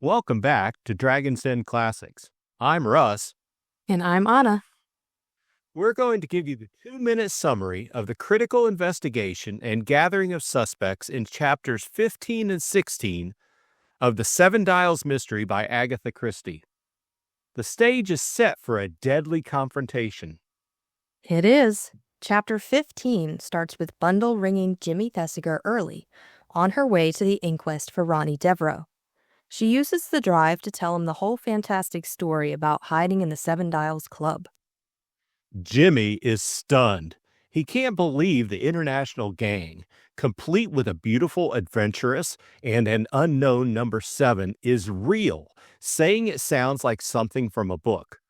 Welcome back to Dragon's Den Classics. I'm Russ. And I'm Ana. We're going to give you the 2-minute summary of the critical investigation and gathering of suspects in chapters 15 and 16 of The Seven Dials Mystery by Agatha Christie. The stage is set for a deadly confrontation. It is. Chapter 15 starts with Bundle ringing Jimmy Thesiger early, on her way to the inquest for Ronnie Devereaux. She uses the drive to tell him the whole fantastic story about hiding in the Seven Dials Club. Jimmy is stunned. He can't believe the international gang, complete with a beautiful adventuress and an unknown number 7, is real, saying it sounds like something from a book.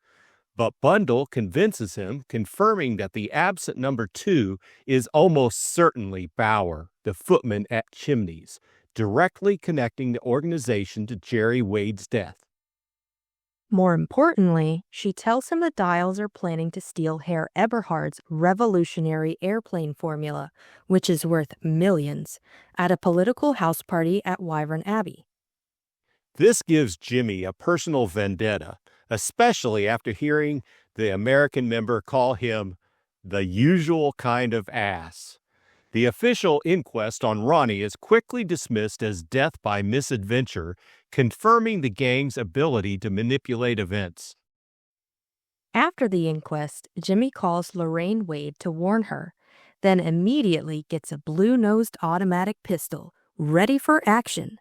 But Bundle convinces him, confirming that the absent number 2 is almost certainly Bauer, the footman at Chimneys, directly connecting the organization to Jerry Wade's death. More importantly, she tells him the Dials are planning to steal Herr Eberhard's revolutionary airplane formula, which is worth millions, at a political house party at Wyvern Abbey. This gives Jimmy a personal vendetta, especially after hearing the American member call him the usual kind of ass. The official inquest on Ronnie is quickly dismissed as death by misadventure, confirming the gang's ability to manipulate events. After the inquest, Jimmy calls Lorraine Wade to warn her, then immediately gets a blue-nosed automatic pistol, ready for action.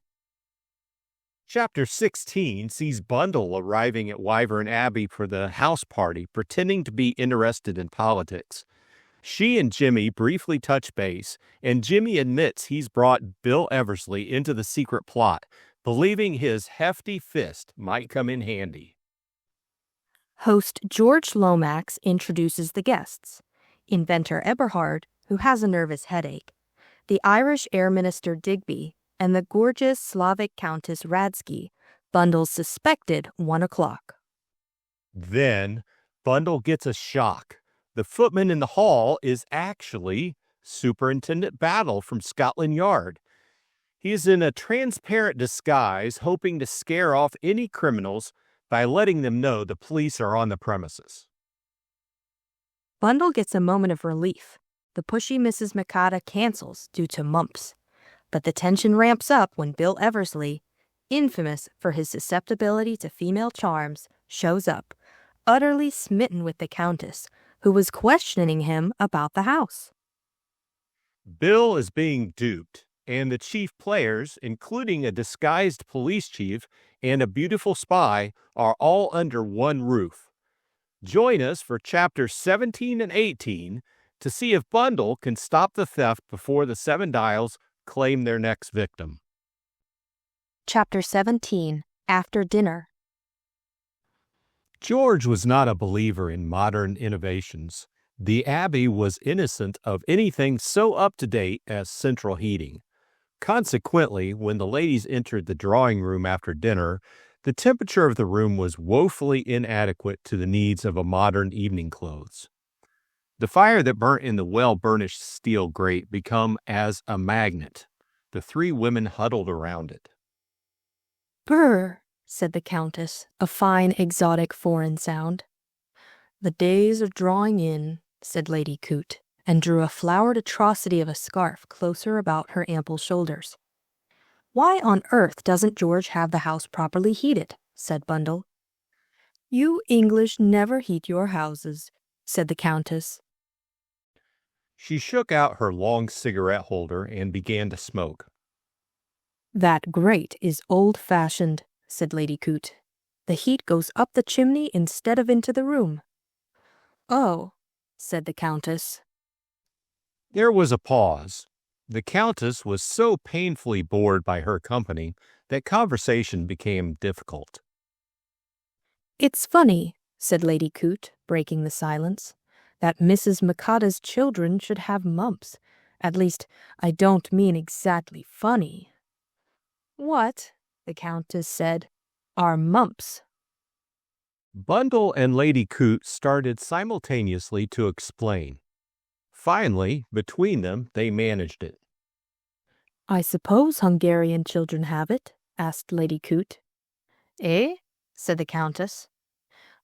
Chapter 16 sees Bundle arriving at Wyvern Abbey for the house party, pretending to be interested in politics. She and Jimmy briefly touch base, and Jimmy admits he's brought Bill Eversley into the secret plot, believing his hefty fist might come in handy. Host George Lomax introduces the guests: inventor Eberhard, who has a nervous headache, the Irish Air Minister Digby, and the gorgeous Slavic Countess Radsky, Bundle's suspected 1 o'clock. Then, Bundle gets a shock. The footman in the hall is actually Superintendent Battle from Scotland Yard. He is in a transparent disguise, hoping to scare off any criminals by letting them know the police are on the premises. Bundle gets a moment of relief. The pushy Mrs. Mikada cancels due to mumps. But the tension ramps up when Bill Eversley, infamous for his susceptibility to female charms, shows up, utterly smitten with the Countess, who was questioning him about the house. Bill is being duped, and the chief players, including a disguised police chief and a beautiful spy, are all under one roof. Join us for chapters 17 and 18 to see if Bundle can stop the theft before the Seven Dials claim their next victim. Chapter 17, After Dinner. George was not a believer in modern innovations. The Abbey was innocent of anything so up-to-date as central heating. Consequently, when the ladies entered the drawing room after dinner, the temperature of the room was woefully inadequate to the needs of a modern evening clothes. The fire that burnt in the well-burnished steel grate became as a magnet. The 3 women huddled around it. Brr, said the Countess, a fine, exotic foreign sound. The days are drawing in, said Lady Coote, and drew a flowered atrocity of a scarf closer about her ample shoulders. Why on earth doesn't George have the house properly heated? Said Bundle. You English never heat your houses, said the Countess. She shook out her long cigarette holder and began to smoke. That grate is old-fashioned, said Lady Coote. The heat goes up the chimney instead of into the room. Oh, said the Countess. There was a pause. The Countess was so painfully bored by her company that conversation became difficult. It's funny, said Lady Coote, breaking the silence, that Mrs. Mikada's children should have mumps. At least, I don't mean exactly funny. What, the Countess said, are mumps? Bundle and Lady Coote started simultaneously to explain. Finally, between them, they managed it. I suppose Hungarian children have it, asked Lady Coote. Eh? Said the Countess.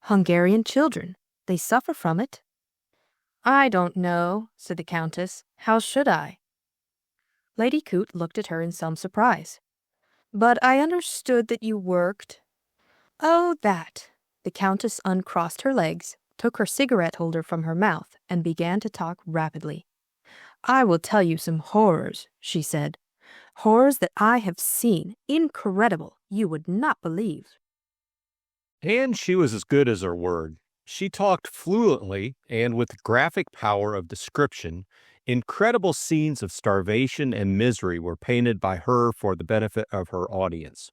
Hungarian children. They suffer from it. I don't know, said the Countess. How should I? Lady Coote looked at her in some surprise. But I understood that you worked. Oh, that. The Countess uncrossed her legs, took her cigarette holder from her mouth, and began to talk rapidly. I will tell you some horrors, she said. Horrors that I have seen. Incredible. You would not believe. And she was as good as her word. She talked fluently and with graphic power of description. Incredible scenes of starvation and misery were painted by her for the benefit of her audience.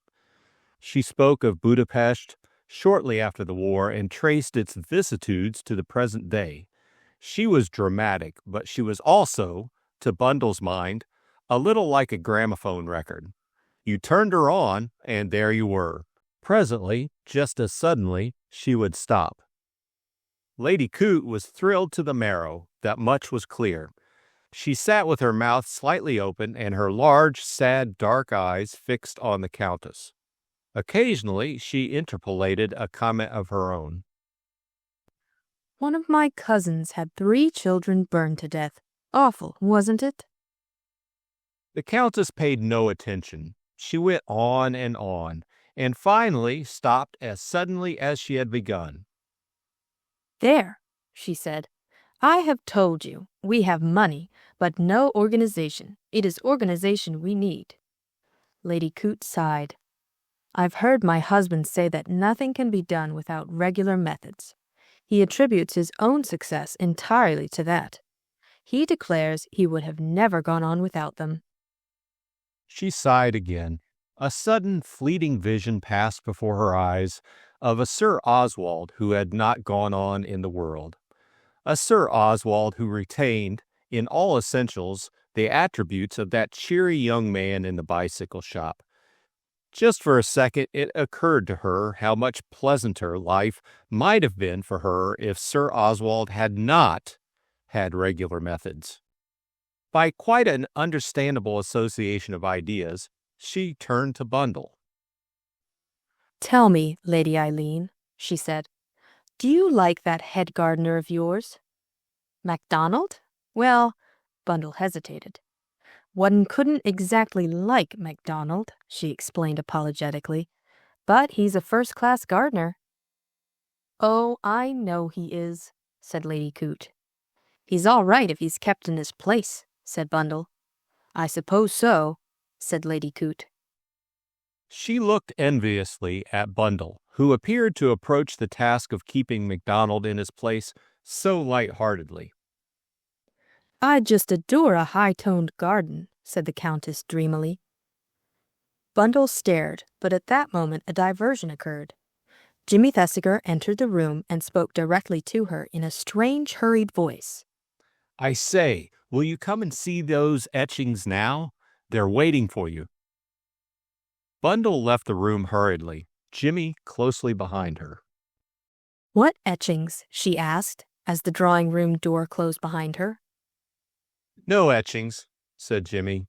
She spoke of Budapest shortly after the war and traced its vicissitudes to the present day. She was dramatic, but she was also, to Bundle's mind, a little like a gramophone record. You turned her on, and there you were. Presently, just as suddenly, she would stop. Lady Coote was thrilled to the marrow, that much was clear. She sat with her mouth slightly open and her large, sad, dark eyes fixed on the Countess. Occasionally, she interpolated a comment of her own. One of my cousins had 3 children burned to death. Awful, wasn't it? The Countess paid no attention. She went on, and finally stopped as suddenly as she had begun. There, she said. I have told you, we have money, but no organization. It is organization we need. Lady Coote sighed. I've heard my husband say that nothing can be done without regular methods. He attributes his own success entirely to that. He declares he would have never gone on without them. She sighed again. A sudden, fleeting vision passed before her eyes of a Sir Oswald who had not gone on in the world. A Sir Oswald who retained, in all essentials, the attributes of that cheery young man in the bicycle shop. Just for a second it occurred to her how much pleasanter life might have been for her if Sir Oswald had not had regular methods. By quite an understandable association of ideas, she turned to Bundle. Tell me, Lady Eileen, she said, do you like that head gardener of yours? MacDonald? Well, Bundle hesitated. One couldn't exactly like MacDonald, she explained apologetically, but he's a first-class gardener. Oh, I know he is, said Lady Coote. He's all right if he's kept in his place, said Bundle. I suppose so, said Lady Coote. She looked enviously at Bundle, who appeared to approach the task of keeping MacDonald in his place so light-heartedly. I just adore a high-toned garden, said the Countess dreamily. Bundle stared, but at that moment a diversion occurred. Jimmy Thesiger entered the room and spoke directly to her in a strange, hurried voice. I say, will you come and see those etchings now? They're waiting for you. Bundle left the room hurriedly, Jimmy closely behind her. What etchings? She asked, as the drawing-room door closed behind her. No etchings, said Jimmy.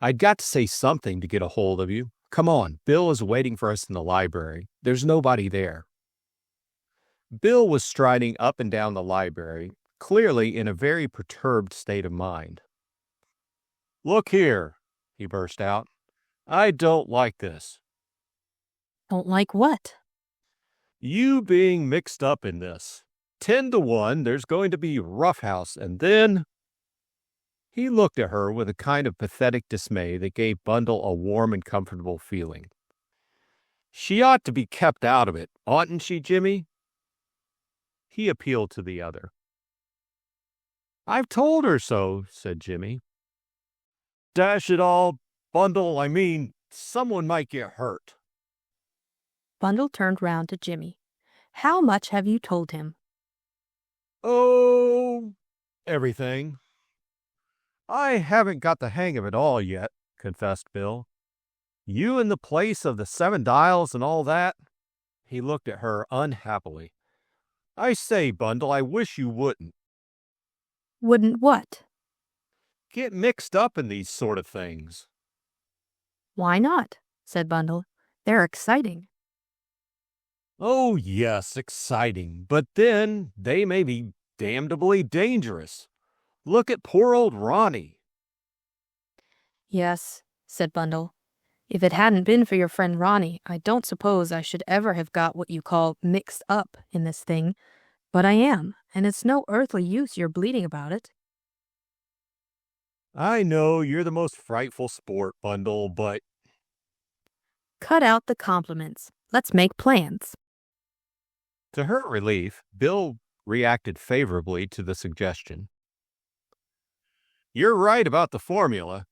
I'd got to say something to get a hold of you. Come on, Bill is waiting for us in the library. There's nobody there. Bill was striding up and down the library, clearly in a very perturbed state of mind. Look here, he burst out. I don't like this. Don't like what? You being mixed up in this. 10-1, there's going to be roughhouse, and then... He looked at her with a kind of pathetic dismay that gave Bundle a warm and comfortable feeling. She ought to be kept out of it, oughtn't she, Jimmy? He appealed to the other. I've told her so, said Jimmy. Dash it all, Bundle, I mean, someone might get hurt. Bundle turned round to Jimmy. How much have you told him? Oh, everything. I haven't got the hang of it all yet, confessed Bill. You in the place of the 7 dials and all that? He looked at her unhappily. I say, Bundle, I wish you wouldn't. Wouldn't what? Get mixed up in these sort of things. Why not? Said Bundle. They're exciting. Oh, yes, exciting, but then they may be damnably dangerous. Look at poor old Ronnie. Yes, said Bundle. If it hadn't been for your friend Ronnie, I don't suppose I should ever have got what you call mixed up in this thing. But I am, and it's no earthly use your bleating about it. I know you're the most frightful sport, Bundle, but Cut out the compliments. Let's make plans. to her relief, Bill reacted favorably to the suggestion. You're right about the formula,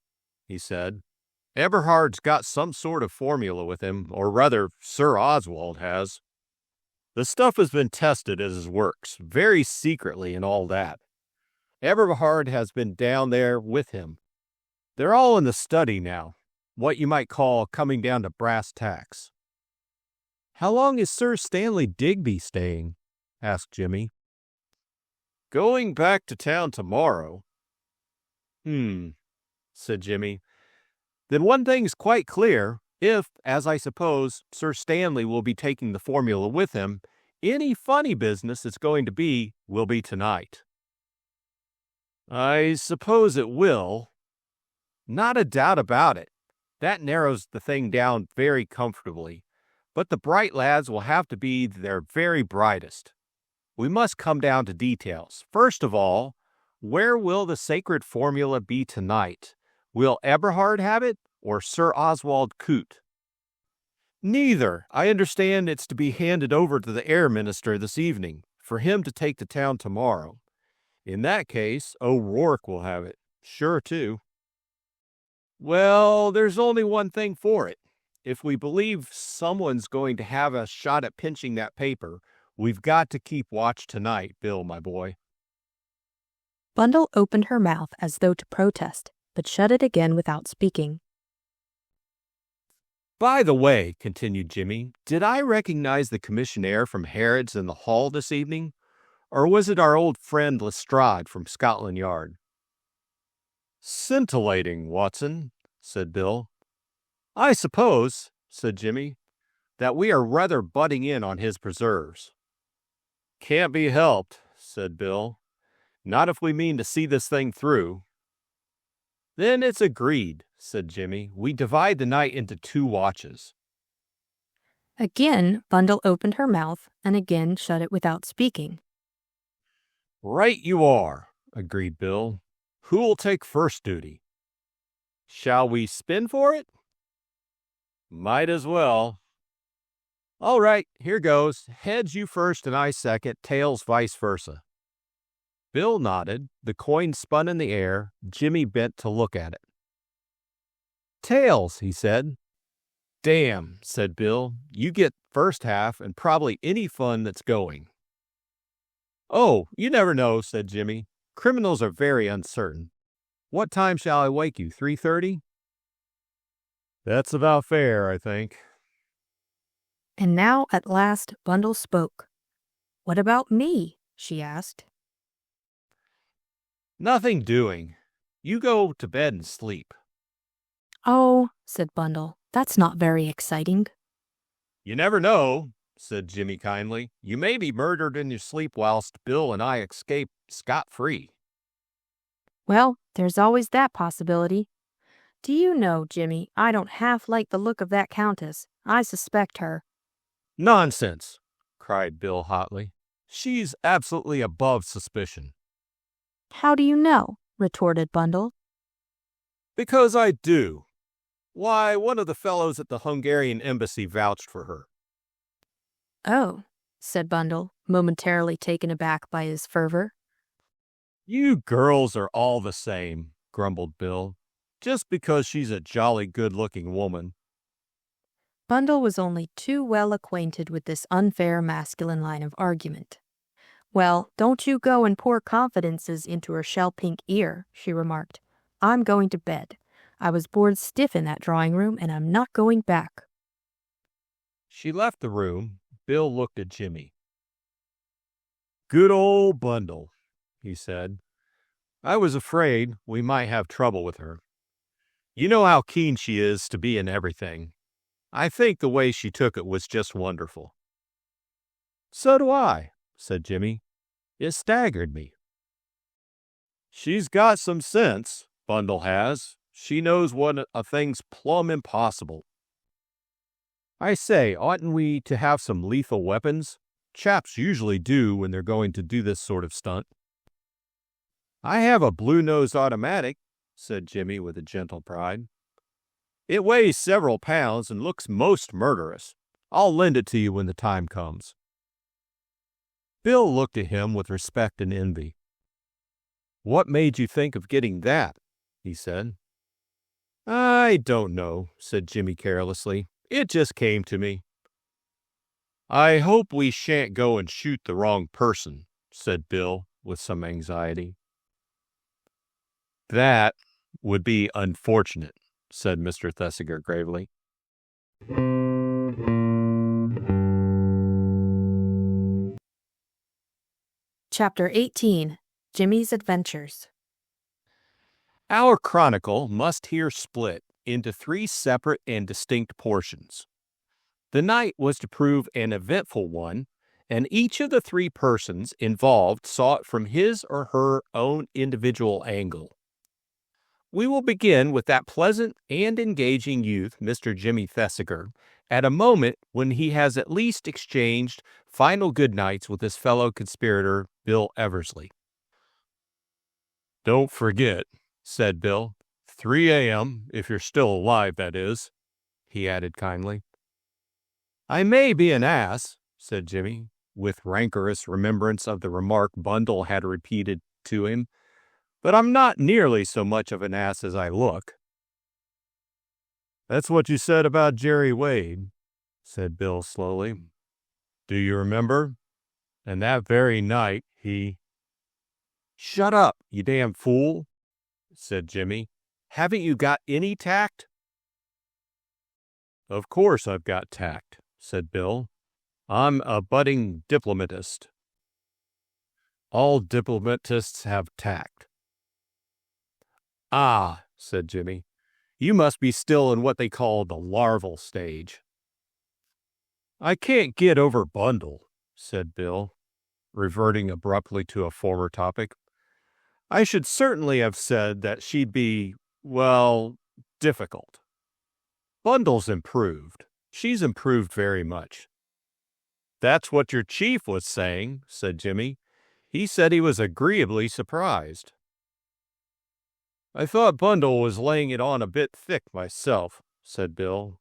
he said. Eberhard's got some sort of formula with him, or rather, Sir Oswald has. The stuff has been tested as it works, very secretly and all that. Eberhard has been down there with him. They're all in the study now, what you might call coming down to brass tacks. How long is Sir Stanley Digby staying? Asked Jimmy. Going back to town tomorrow. Said Jimmy. Then one thing's quite clear. If, as I suppose, Sir Stanley will be taking the formula with him, any funny business it's going to be will be tonight. I suppose it will. Not a doubt about it. That narrows the thing down very comfortably. But the bright lads will have to be their very brightest. We must come down to details. First of all, where will the sacred formula be tonight? Will Eberhard have it, or Sir Oswald Coote? Neither. I understand it's to be handed over to the air minister this evening, for him to take to town tomorrow. In that case, O'Rourke will have it. Sure, too. Well, there's only one thing for it. If we believe someone's going to have a shot at pinching that paper, we've got to keep watch tonight, Bill, my boy. Bundle opened her mouth as though to protest, but shut it again without speaking. By the way, continued Jimmy, did I recognize the commissionaire from Harrods in the hall this evening? Or was it our old friend Lestrade from Scotland Yard? Scintillating, Watson, said Bill. I suppose, said Jimmy, that we are rather butting in on his preserves. Can't be helped, said Bill. Not if we mean to see this thing through. Then it's agreed, said Jimmy. We divide the night into 2 watches. Again, Bundle opened her mouth and again shut it without speaking. Right you are, agreed Bill. Who'll take first duty? Shall we spin for it? Might as well. All right, here goes. Heads you first and I second, tails vice versa. Bill nodded. The coin spun in the air. Jimmy bent to look at it. Tails, he said. Damn, said Bill. You get first half and probably any fun that's going. Oh, you never know, said Jimmy. Criminals are very uncertain. What time shall I wake you, 3:30? That's about fair, I think. And now, at last, Bundle spoke. What about me? She asked. Nothing doing. You go to bed and sleep. Oh, said Bundle, that's not very exciting. You never know, said Jimmy kindly. You may be murdered in your sleep whilst Bill and I escape scot-free. Well, there's always that possibility. Do you know, Jimmy, I don't half like the look of that countess. I suspect her. Nonsense, cried Bill hotly. She's absolutely above suspicion. How do you know? Retorted Bundle. Because I do. Why, one of the fellows at the Hungarian embassy vouched for her. Oh, said Bundle, momentarily taken aback by his fervor. You girls are all the same, grumbled Bill, just because she's a jolly good-looking woman. Bundle was only too well acquainted with this unfair masculine line of argument. Well, don't you go and pour confidences into her shell-pink ear, she remarked. I'm going to bed. I was bored stiff in that drawing room, and I'm not going back. She left the room. Bill looked at Jimmy. Good old Bundle, he said. I was afraid we might have trouble with her. You know how keen she is to be in everything. I think the way she took it was just wonderful. So do I, said Jimmy. It staggered me. She's got some sense, Bundle has. She knows what a thing's plumb impossible. I say, oughtn't we to have some lethal weapons? Chaps usually do when they're going to do this sort of stunt. I have a blue-nosed automatic, said Jimmy with a gentle pride. It weighs several pounds and looks most murderous. I'll lend it to you when the time comes. Bill looked at him with respect and envy. What made you think of getting that? He said. I don't know, said Jimmy carelessly. It just came to me. I hope we shan't go and shoot the wrong person, said Bill with some anxiety. That would be unfortunate, said Mr. Thesiger gravely. Chapter 18. Jimmy's Adventures. Our chronicle must here split into 3 separate and distinct portions. The night was to prove an eventful one, and each of the 3 persons involved saw it from his or her own individual angle. We will begin with that pleasant and engaging youth, Mr. Jimmy Thesiger, at a moment when he has at least exchanged final goodnights with his fellow conspirator, Bill Eversley. Don't forget, said Bill. 3 a.m., if you're still alive, that is, he added kindly. I may be an ass, said Jimmy, with rancorous remembrance of the remark Bundle had repeated to him, but I'm not nearly so much of an ass as I look. That's what you said about Jerry Wade, said Bill slowly. Do you remember? And that very night he... Shut up, you damn fool, said Jimmy. Haven't you got any tact? Of course I've got tact, said Bill. I'm a budding diplomatist. All diplomatists have tact. Ah, said Jimmy, you must be still in what they call the larval stage. I can't get over Bundle, said Bill, reverting abruptly to a former topic. I should certainly have said that she'd be, well, difficult. Bundle's improved. She's improved very much. That's what your chief was saying, said Jimmy. He said he was agreeably surprised. I thought Bundle was laying it on a bit thick myself, said Bill.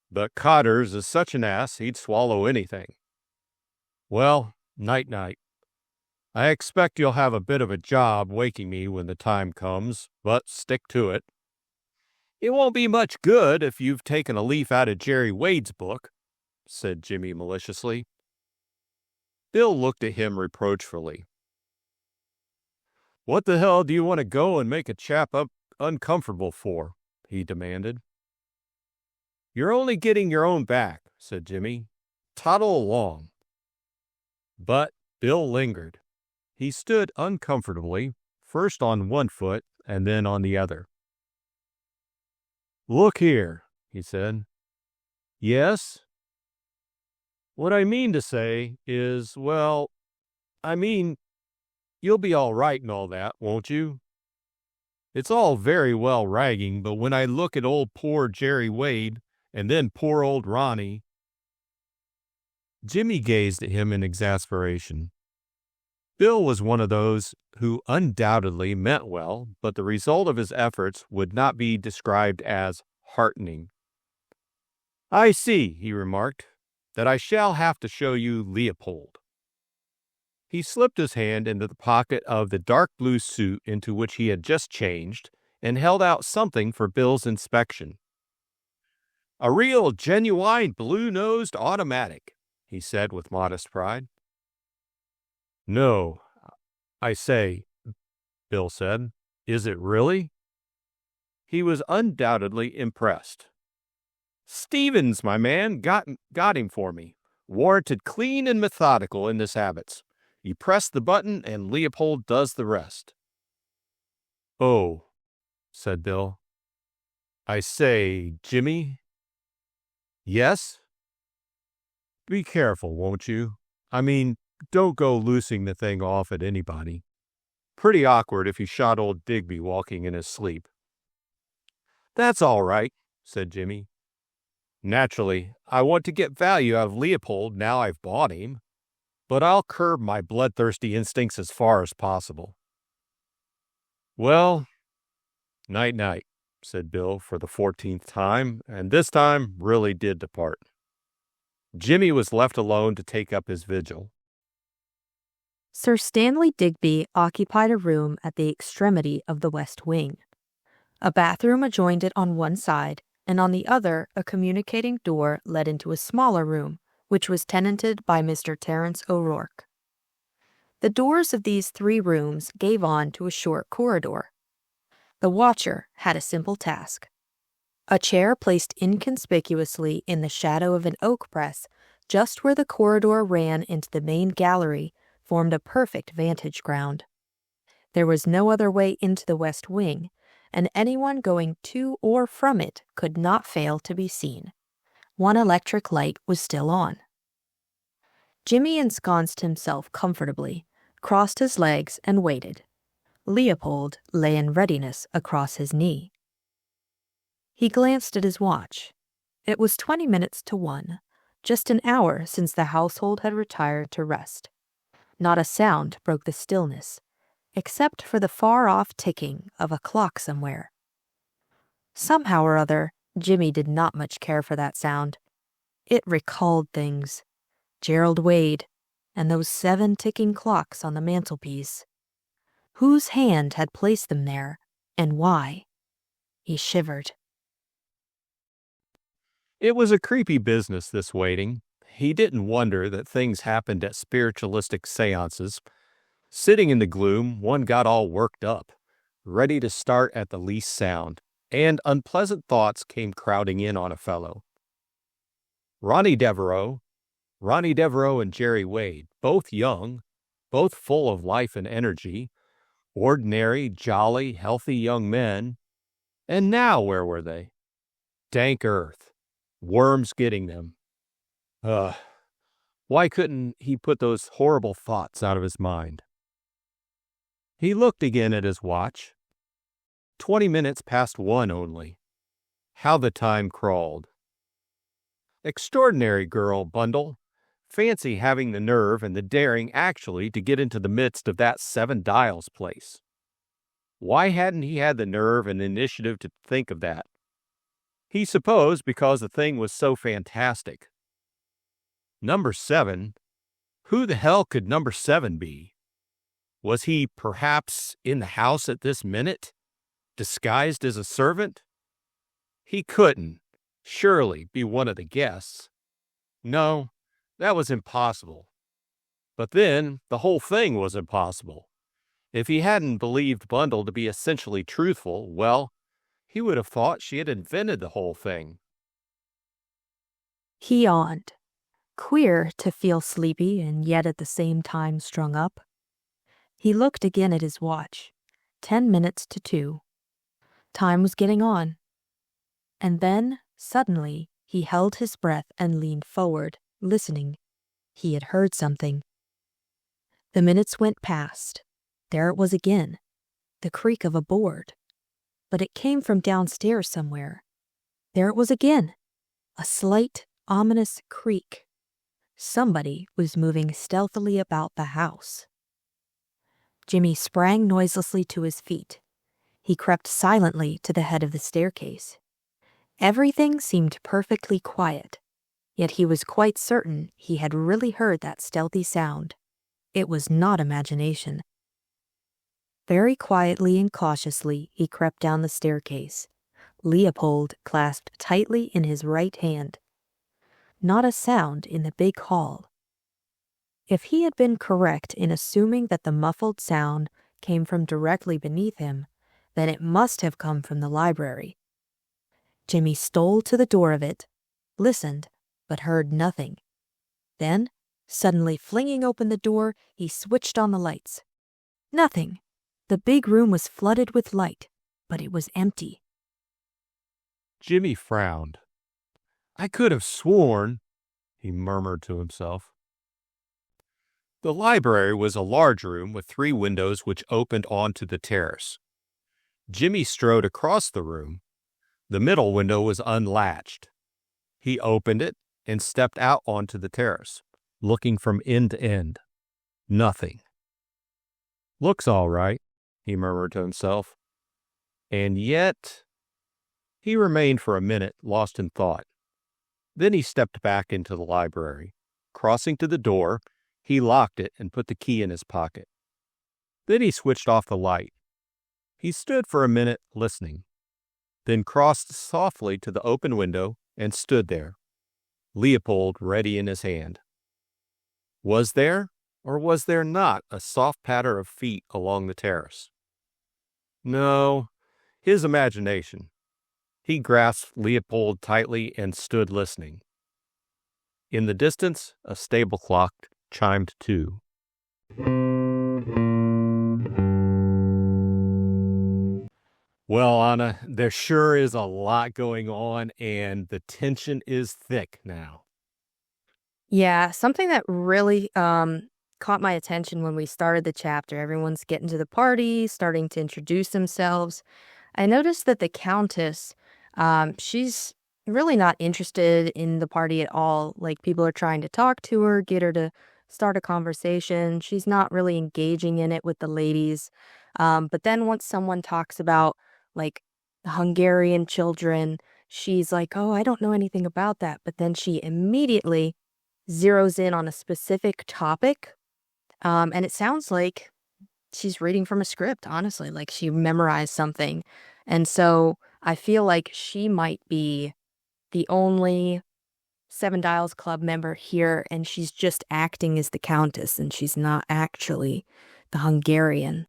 But Cotters is such an ass he'd swallow anything. Well, night-night. I expect you'll have a bit of a job waking me when the time comes, but stick to it. It won't be much good if you've taken a leaf out of Jerry Wade's book, said Jimmy maliciously. Bill looked at him reproachfully. What the hell do you want to go and make a chap up uncomfortable for? He demanded. You're only getting your own back, said Jimmy. Toddle along. But Bill lingered. He stood uncomfortably, first on one foot and then on the other. Look here, he said. Yes? What I mean to say is, well, I mean, you'll be all right and all that, won't you? It's all very well ragging, but when I look at old poor Jerry Wade and then poor old Ronnie... Jimmy gazed at him in exasperation. Bill was one of those who undoubtedly meant well, but the result of his efforts would not be described as heartening. I see, he remarked, that I shall have to show you Leopold. He slipped his hand into the pocket of the dark blue suit into which he had just changed and held out something for Bill's inspection. A real, genuine, blue-nosed automatic, he said with modest pride. No, I say, Bill said. Is it really? He was undoubtedly impressed. Stevens, my man, got him for me. Warranted clean and methodical in his habits. You press the button and Leopold does the rest. Oh, said Bill. I say, Jimmy? Yes? Be careful, won't you? I mean, don't go loosing the thing off at anybody. Pretty awkward if you shot old Digby walking in his sleep." "That's all right," said Jimmy. "Naturally, I want to get value out of Leopold now I've bought him, but I'll curb my bloodthirsty instincts as far as possible." "Well, night-night," said Bill for the 14th time, and this time really did depart. Jimmy was left alone to take up his vigil. Sir Stanley Digby occupied a room at the extremity of the west wing. A bathroom adjoined it on one side, and on the other a communicating door led into a smaller room, which was tenanted by Mr. Terence O'Rourke. The doors of these 3 rooms gave on to a short corridor. The watcher had a simple task. A chair placed inconspicuously in the shadow of an oak press, just where the corridor ran into the main gallery, formed a perfect vantage ground. There was no other way into the west wing, and anyone going to or from it could not fail to be seen. One electric light was still on. Jimmy ensconced himself comfortably, crossed his legs, and waited. Leopold lay in readiness across his knee. He glanced at his watch. It was 20 minutes to 1, just an hour since the household had retired to rest. Not a sound broke the stillness, except for the far-off ticking of a clock somewhere. Somehow or other, Jimmy did not much care for that sound. It recalled things. Gerald Wade, and those 7 ticking clocks on the mantelpiece. Whose hand had placed them there, and why? He shivered. It was a creepy business, this waiting. He didn't wonder that things happened at spiritualistic seances. Sitting in the gloom, one got all worked up, ready to start at the least sound, and unpleasant thoughts came crowding in on a fellow. Ronnie Devereaux and Jerry Wade, both young, both full of life and energy, ordinary, jolly, healthy young men. And now where were they? Dank earth. Worms getting them. Why couldn't he put those horrible thoughts out of his mind? He looked again at his watch. 20 minutes past 1 only. How the time crawled. Extraordinary girl, Bundle. Fancy having the nerve and the daring actually to get into the midst of that Seven Dials place. Why hadn't he had the nerve and initiative to think of that? He supposed because the thing was so fantastic. Number 7? Who the hell could number 7 be? Was he perhaps in the house at this minute, disguised as a servant? He couldn't, surely, be one of the guests. No, that was impossible. But then, the whole thing was impossible. If he hadn't believed Bundle to be essentially truthful, well, he would have thought she had invented the whole thing. He yawned. Queer to feel sleepy and yet at the same time strung up. He looked again at his watch. 10 minutes to 2. Time was getting on. And then, suddenly, he held his breath and leaned forward, listening. He had heard something. The minutes went past. There it was again, the creak of a board. But it came from downstairs somewhere. There it was again, a slight, ominous creak. Somebody was moving stealthily about the house. Jimmy sprang noiselessly to his feet. He crept silently to the head of the staircase. Everything seemed perfectly quiet, yet he was quite certain he had really heard that stealthy sound. It was not imagination. Very quietly and cautiously he crept down the staircase, Leopold clasped tightly in his right hand. Not a sound in the big hall. If he had been correct in assuming that the muffled sound came from directly beneath him, then it must have come from the library. Jimmy stole to the door of it, listened, but heard nothing. Then, suddenly flinging open the door, he switched on the lights. Nothing. The big room was flooded with light, but it was empty. Jimmy frowned. "I could have sworn," he murmured to himself. The library was a large room with 3 windows which opened onto the terrace. Jimmy strode across the room. The middle window was unlatched. He opened it and stepped out onto the terrace, looking from end to end. Nothing. "Looks all right," he murmured to himself. And yet, he remained for a minute, lost in thought. Then he stepped back into the library. Crossing to the door, he locked it and put the key in his pocket. Then he switched off the light. He stood for a minute listening, then crossed softly to the open window and stood there, Leopold ready in his hand. Was there, or was there not, a soft patter of feet along the terrace? No, his imagination. He grasped Leopold tightly and stood listening. In the distance, a stable clock chimed 2. Well, Anna, there sure is a lot going on, and the tension is thick now. Yeah, something that really caught my attention when we started the chapter. Everyone's getting to the party, starting to introduce themselves. I noticed that the Countess, she's really not interested in the party at all. Like, people are trying to talk to her, get her to start a conversation. She's not really engaging in it with the ladies. But then once someone talks about, like, the Hungarian children, she's like, oh, I don't know anything about that. But then she immediately zeroes in on a specific topic. And it sounds like she's reading from a script, honestly, like she memorized something. And so I feel like she might be the only Seven Dials Club member here, and she's just acting as the Countess, and she's not actually the Hungarian.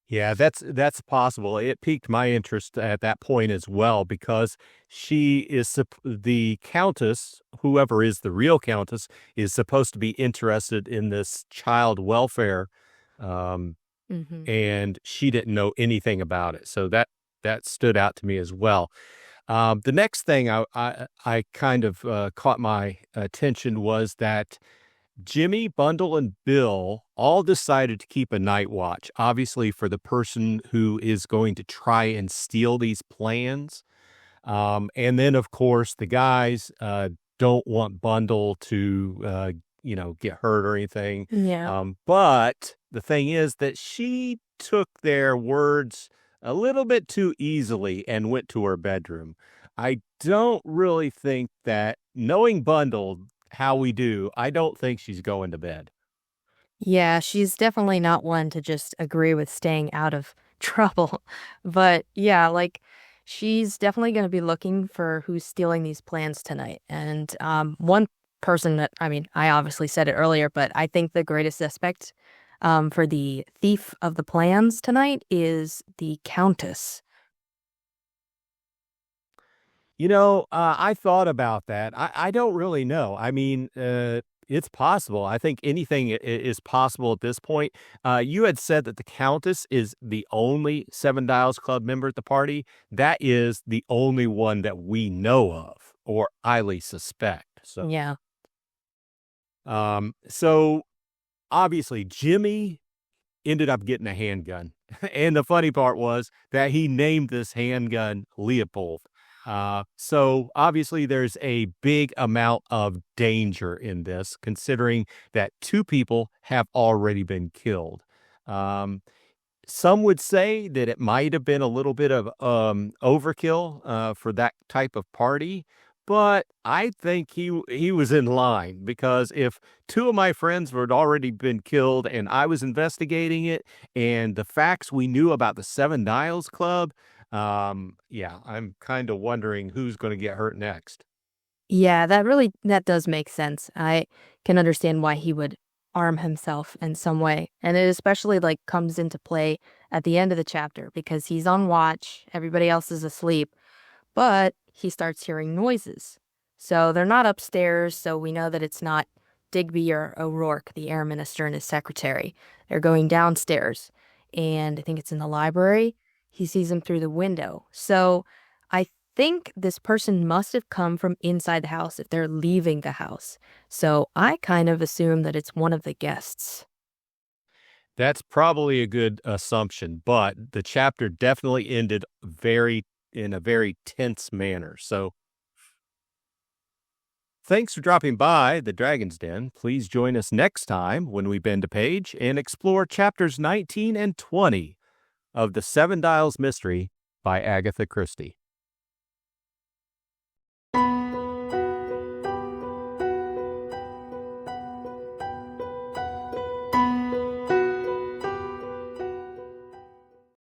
Yeah, that's possible. It piqued my interest at that point as well, because she is the Countess, whoever is the real Countess, is supposed to be interested in this child welfare, um, Hmm. and she didn't know anything about it. So that stood out to me as well. The next thing I kind of caught my attention was that Jimmy, Bundle, and Bill all decided to keep a night watch, obviously for the person who is going to try and steal these plans. And then, of course, the guys don't want Bundle to, get hurt or anything. Yeah. But the thing is that she took their words a little bit too easily and went to her bedroom. I don't really think that, knowing Bundle how we do, I don't think she's going to bed. Yeah, she's definitely not one to just agree with staying out of trouble. But yeah, like she's definitely going to be looking for who's stealing these plans tonight. And one person that, I mean, I obviously said it earlier, but I think the greatest suspect for the thief of the plans tonight is the Countess. I thought about that. I don't really know. I mean, it's possible. I think anything is possible at this point. You had said that the Countess is the only Seven Dials Club member at the party. That is the only one that we know of or highly suspect. Yeah. So obviously Jimmy ended up getting a handgun. And the funny part was that he named this handgun Leopold. So obviously there's a big amount of danger in this, considering that 2 people have already been killed. Um, some would say that it might have been a little bit of overkill for that type of party, but I think he was in line, because if 2 of my friends had already been killed and I was investigating it, and the facts we knew about the Seven Dials Club, yeah, I'm kind of wondering who's going to get hurt next. Yeah, that does make sense. I can understand why he would arm himself in some way. And it especially like comes into play at the end of the chapter because he's on watch, everybody else is asleep, but he starts hearing noises. So they're not upstairs, so we know that it's not Digby or O'Rourke, the air minister and his secretary. They're going downstairs, and I think it's in the library. He sees them through the window. So I think this person must have come from inside the house if they're leaving the house. So I kind of assume that it's one of the guests. That's probably a good assumption, but the chapter definitely ended in a very tense manner. So thanks for dropping by the Dragon's Den. Please join us next time when we bend a page and explore chapters 19 and 20 of The Seven Dials Mystery by Agatha Christie.